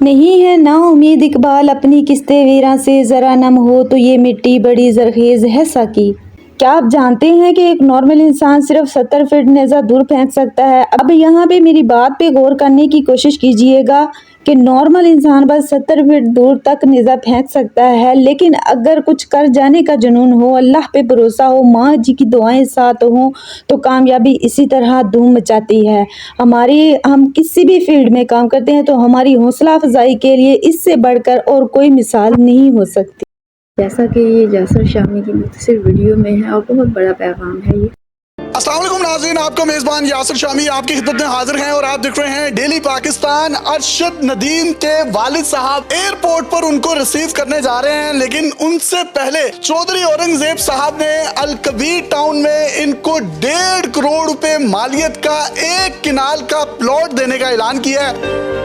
नहीं है ना उम्मीद इकबाल अपनी किस्ते वीरां से, ज़रा नम हो तो ये मिट्टी बड़ी जरखेज़ है साकी। क्या आप जानते हैं कि एक नॉर्मल इंसान सिर्फ 70 फीट नेज़ा दूर फेंक सकता है। अब यहाँ पे मेरी बात पे गौर करने की कोशिश कीजिएगा कि नॉर्मल इंसान बस 70 फीट दूर तक नेज़ा फेंक सकता है, लेकिन अगर कुछ कर जाने का जुनून हो, अल्लाह पे भरोसा हो, माँ जी की दुआएं साथ हों, तो कामयाबी इसी तरह धूम मचाती है। हम किसी भी फील्ड में काम करते हैं तो हमारी हौसला अफजाई के लिए इससे बढ़कर और कोई मिसाल नहीं हो सकती। जैसा कि ये यासर शामी की मुख्तसर वीडियो में है और बहुत बड़ा पैगाम है ये। अस्सलाम वालेकुम नाज़रीन, आपका मेज़बान यासर शामी आपकी खिदमत में हाजिर हैं और आप देख रहे हैं डेली पाकिस्तान। अरशद नदीम के वालिद साहब एयरपोर्ट पर उनको रिसीव करने जा रहे हैं, लेकिन उनसे पहले चौधरी औरंगजेब साहब ने अल कबीर टाउन में इनको 1.5 करोड़ रुपए मालियत का एक किनाल का प्लॉट देने का ऐलान किया है।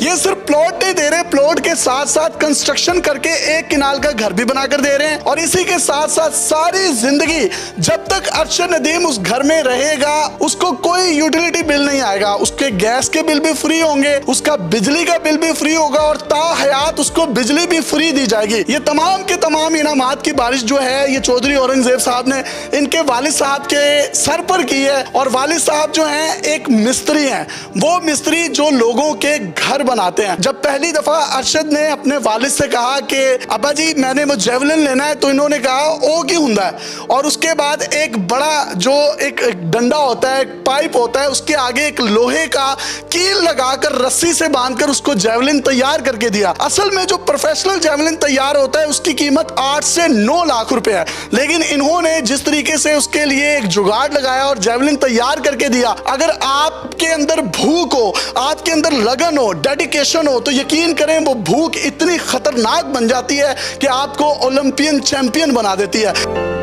ये सिर्फ प्लॉट नहीं दे रहे, प्लॉट के साथ साथ कंस्ट्रक्शन करके एक किनाल का घर भी बनाकर दे रहे हैं। और इसी के साथ साथ सारी जिंदगी जब तक अरशद नदीम उस घर में रहेगा उसको कोई यूटिलिटी बिल नहीं आएगा, उसके गैस के बिल भी फ्री होंगे, उसका बिजली का बिल भी फ्री होगा और ताहयात उसको बिजली भी फ्री दी जाएगी। ये तमाम के तमाम इनामात की बारिश जो है ये चौधरी औरंगजेब साहब ने इनके वालिद साहब के सर पर की है। और वालिद साहब जो हैं एक मिस्त्री हैं, वो मिस्त्री जो लोगों के घर बनाते हैं। जब पहली दफा अरशद ने अपने वालिद से कहा कि अब्बा जी मैंने वो जेवलिन लेना है, तो इन्होंने कहा ओ की हुंदा है। और उसके बाद एक बड़ा जो एक डंडा होता है, एक पाइप होता है, उसके आगे एक लोहे का कील लगाकर रस्सी से बांधकर उसको जेवलिन तैयार करके दिया। असल में जो प्रोफेशनल जेवलिन तैयार होता है उसकी कीमत 8 से 9 लाख रुपए है, लेकिन इन्होंने जिस तरीके से उसके लिए एक जुगाड़ लगाया और जेवलिन तैयार करके दिया। अगर आपके अंदर भूख हो, आपके अंदर लगन हो, डेडिकेशन हो, तो यकीन करें वो भूख इतनी खतरनाक बन जाती है कि आपको ओलंपियन चैंपियन बना देती है।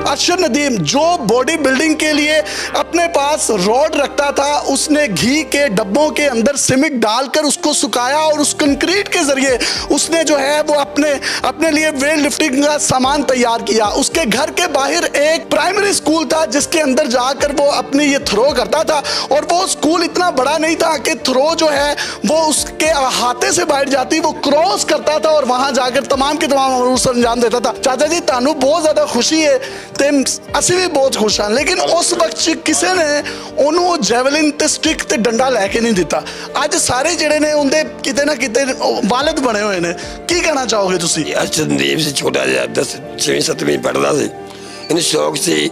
अरशद नदीम जो बॉडी बिल्डिंग के लिए अपने पास रॉड रखता था, उसने घी के डब्बों के अंदर सीमेंट डालकर उसको सुखाया और उस कंक्रीट के जरिए उसने जो है वो अपने लिए वेट लिफ्टिंग का सामान तैयार किया। उसके घर के बाहर एक प्राइमरी स्कूल था जिसके अंदर जाकर वो अपनी ये थ्रो करता था, और वो स्कूल इतना बड़ा नहीं था कि थ्रो जो है वो उसके हाथे से बाहर जाती, वो क्रॉस करता था और वहां जाकर तमाम के तमाम रूल्स अंजाम देता था। चाचा जी तानू बहुत ज्यादा खुशी है ਤੇ ਅਸੀਂ ਵੀ ਬਹੁਤ ਖੁਸ਼ ਹਾਂ, लेकिन उस वक्त ਕਿਸੇ ਨੇ ਉਹਨੂੰ ਜੈਵਲਿਨ ਤੇ ਸਟਿਕ ਤੇ ਡੰਡਾ ਲੈ ਕੇ ਨਹੀਂ ਦਿੱਤਾ। ਅੱਜ ਸਾਰੇ ਜਿਹੜੇ ਨੇ ਉਹਦੇ ਕਿਤੇ ਨਾ ਕਿਤੇ ਵਾਲਿਦ ਬਣੇ ਹੋਏ ਨੇ, ਕੀ ਕਹਿਣਾ ਚਾਹੋਗੇ ਤੁਸੀਂ? ਅਰਸ਼ਦ ਨਦੀਮ ਸੀ ਛੋਟਾ ਜਿਹਾ 6ਵੀਂ 7ਵੀਂ ਪੜ੍ਹਦਾ ਸੀ, ਇਹਨੂੰ ਸ਼ੌਕ ਸੀ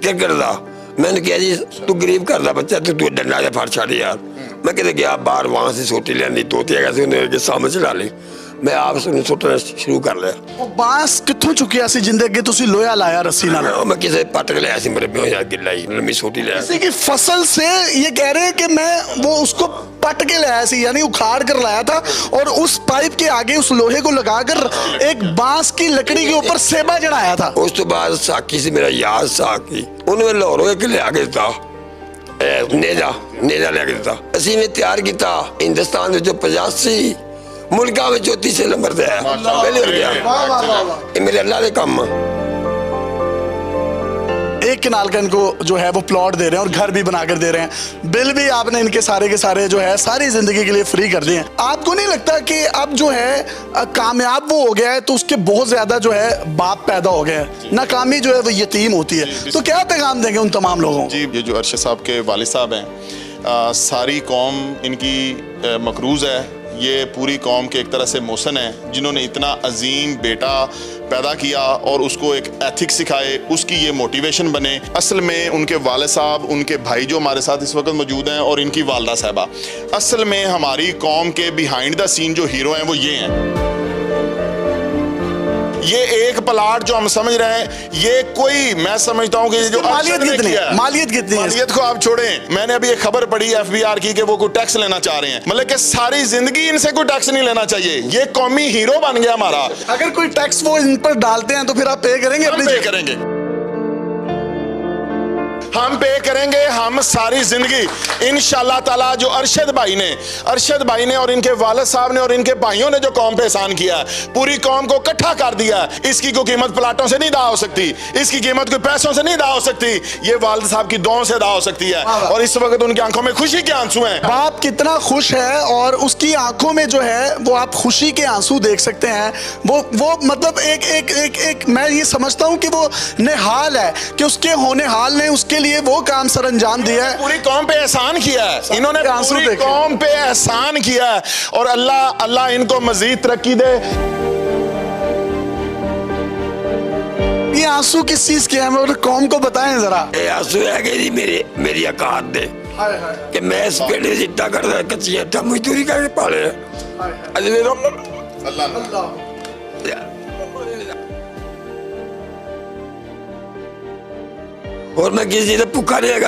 ਕ੍ਰਿਕਟ ਦਾ। मैंने कहा जी तू गरीब घर का बच्चा तू डंडा जा फड़ छड़ यार। मैं किते गया बाहर, वहां से सोटी लिया तोते है उन्हें सामने चढ़ा ली, मैं आप सुटना शुरू कर लिया। बांस कित्थों चुकिया सी जिंदे अगे तुसी लोया लाया रस्सी नाल? मैं किसी पट के लिया सी, मेरे ब्यों यार गिल्ला ही लंबी सोटी लिया। किसी की फसल से ये कह रहे हैं कि मैं वो उसको पट के लाया सी, यानी उखाड़ कर लाया था और उस पाइप के आगे उस लोहे को लगाकर एक बांस की लकड़ी के ऊपर सेबा चढ़ाया था। उस तो बाद साकी से मेरा याद साकी उन्होंने लाहौरों के लिया के दिता, नेजा लिया के दिता। असी ने तैयार किया हिंदुस्तान में 85 मुल्का में 34 नंबर से है, पहले हो गया। ये मेरे अल्लाह के काम। एक किनाल का इनको जो है वो प्लॉट दे रहे हैं और घर भी बनाकर दे रहे हैं, बिल भी आपने इनके सारे के सारे जो है सारी जिंदगी के लिए फ्री कर दिए हैं। आपको नहीं लगता कि अब जो है कामयाब वो हो गया है तो उसके बहुत ज्यादा जो है बाप पैदा हो गया है, नाकामी जो है वो यतीम होती है, तो क्या पैगाम देंगे उन तमाम लोगों? जी ये जो अरशद साहब के वालिद साहब हैं, सारी कौम इनकी मकरूज़ है। ये पूरी कौम के एक तरह से मोहसन है जिन्होंने इतना अजीम बेटा पैदा किया और उसको एक एथिक्स सिखाए, उसकी ये मोटिवेशन बने। असल में उनके वालिद साहब, उनके भाई जो हमारे साथ इस वक्त मौजूद हैं, और इनकी वालदा साहबा, असल में हमारी कौम के बिहाइंड द सीन जो हीरो हैं वो ये हैं। ये एक प्लाट जो हम समझ रहे हैं, ये कोई मैं समझता हूँ कि जो मालियत कितनी है, मालियत को आप छोड़ें। मैंने अभी एक खबर पढ़ी FBR की कि वो कोई टैक्स लेना चाह रहे हैं, मतलब कि सारी जिंदगी इनसे कोई टैक्स नहीं लेना चाहिए। ये कौमी हीरो बन गया हमारा। अगर कोई टैक्स वो इन पर डालते हैं तो फिर आप पे करेंगे? अपनी पे करेंगे। हम पे करेंगे, हम सारी जिंदगी इंशाल्लाह ताला। जो अरशद भाई ने और इनके वालिद साहब ने और इनके भाइयों ने जो कौम पे एहसान किया है, पूरी कौम को इकट्ठा कर दिया है, इसकी कोई कीमत प्लाटों से नहीं अदा हो सकती, इसकी कीमत कोई पैसों से नहीं अदा हो सकती, ये वालिद साहब की दुआओं से अदा हो सकती है। और इस वक्त उनकी आंखों में खुशी के आंसू हैं। बाप कितना खुश है और उसकी आंखों में जो है वो आप खुशी के आंसू देख सकते हैं। वो मतलब एक मैं ये समझता हूं कि वो नेहाल है कि उसके होने हाल ने उसके लिए वो काम सर अंजाम दिया है। पूरी कौम पे एहसान किया है, इन्होंने पूरी कौम पे एहसान किया है और अल्लाह इनको मजीद तरक्की दे। ये आंसू किस चीज के हैं, कौम को बताएं जरा। ये आंसू है कि मेरी औकात दे कि मैं इस पेड़ से इतना करता कच्ची इतना मजदूरी करके पाले और मैं किसी से भूखा नहीं है,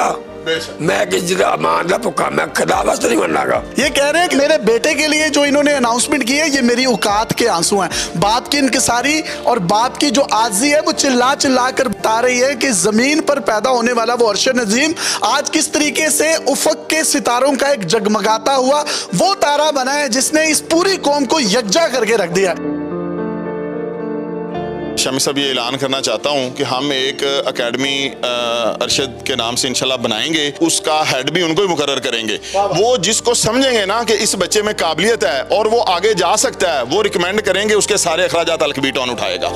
मैं किसी का मान का भूखा, मैं खुदा वास्ते नहीं मरना का। ये कह रहे हैं कि मेरे बेटे के लिए जो इन्होंने अनाउंसमेंट की है ये मेरी औकात के आंसू हैं। बाप की इनकिसारी और बाप की जो आजी है वो चिल्ला चिल्ला कर बता रही है कि जमीन पर पैदा होने वाला वो अरशद नदीम आज किस तरीके से उफक के सितारों का एक जगमगाता हुआ वो तारा बना है जिसने इस पूरी कौम को यकजा करके रख दिया। शमी साहब, ये ऐलान करना चाहता हूँ कि हम एक एकेडमी अरशद के नाम से इंशाल्लाह बनाएंगे, उसका हेड भी उनको ही मुकर्रर करेंगे। वो जिसको समझेंगे ना कि इस बच्चे में काबिलियत है और वो आगे जा सकता है, वो रिकमेंड करेंगे, उसके सारे अखराजात अलकबीट ऑन उठाएगा।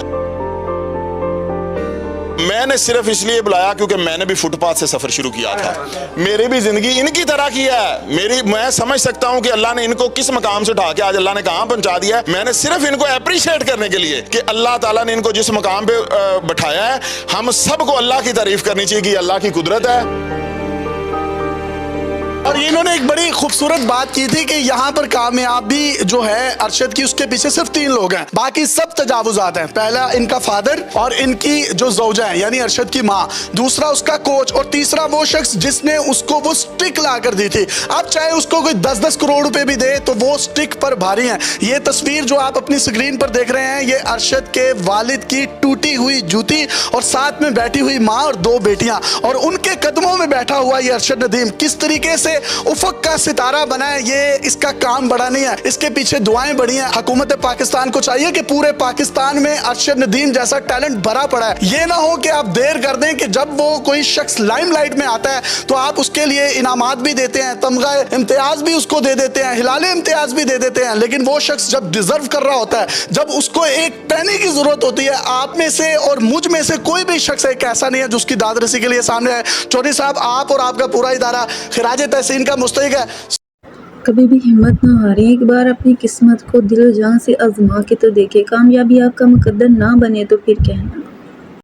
मैंने सिर्फ इसलिए बुलाया क्योंकि मैंने भी फुटपाथ से सफर शुरू किया था, मेरी भी जिंदगी इनकी तरह की है। मैं समझ सकता हूं कि अल्लाह ने इनको किस मकाम से उठा के आज अल्लाह ने कहां पहुंचा दिया है। मैंने सिर्फ इनको अप्रिशिएट करने के लिए कि अल्लाह ताला ने इनको जिस मकाम पे बैठाया है, हम सबको अल्लाह की तारीफ करनी चाहिए कि अल्लाह की कुदरत है। और इन्होंने एक बड़ी खूबसूरत बात की थी कि यहाँ पर कामयाबी जो है अरशद की, उसके पीछे सिर्फ 3 लोग हैं, बाकी सब तजावुजात हैं। पहला इनका फादर और इनकी जो ज़ौजा है यानी अरशद की माँ, दूसरा उसका कोच और तीसरा वो शख्स जिसने उसको वो स्टिक ला कर दी थी। अब चाहे उसको कोई 10-10 करोड़ रुपए भी दे तो वो स्टिक पर भारी है। ये तस्वीर जो आप अपनी स्क्रीन पर देख रहे हैं ये अरशद के वालिद की टूटी हुई जूती और साथ में बैठी हुई माँ और 2 बेटियां और उनके कदमों में बैठा हुआ ये अरशद नदीम किस तरीके से उफक का सितारा बना है। ये इसका काम बड़ा नहीं है, इसके पीछे दुआएं बड़ी हैं। हुकूमत पाकिस्तान को चाहिए कि पूरे पाकिस्तान में अरशद नदीम जैसा टैलेंट भरा पड़ा है। ये ना हो कि आप देर कर दें कि जब वो कोई शख्स लाइमलाइट में आता है तो आप उसके लिए इनामात भी देते हैं, तमगा इम्तियाज भी उसको दे देते हैं, हिलाले इम्तियाज भी दे देते हैं, लेकिन वो शख्स जब डिजर्व कर रहा होता है, जब उसको एक पैनी की जरूरत होती है, आप में से और मुझ में से कोई भी शख्स एक ऐसा नहीं है जो उसकी दादरसी के लिए सामने है। चौधरी साहब, आप और आपका पूरा इदारा खिराज तहसीन का मुस्तहिक है। कभी भी हिम्मत ना हारें, एक बार अपनी किस्मत को दिल जान से आजमा के तो देखें। कामयाबी आपका मुकद्दर ना बने तो फिर कहना।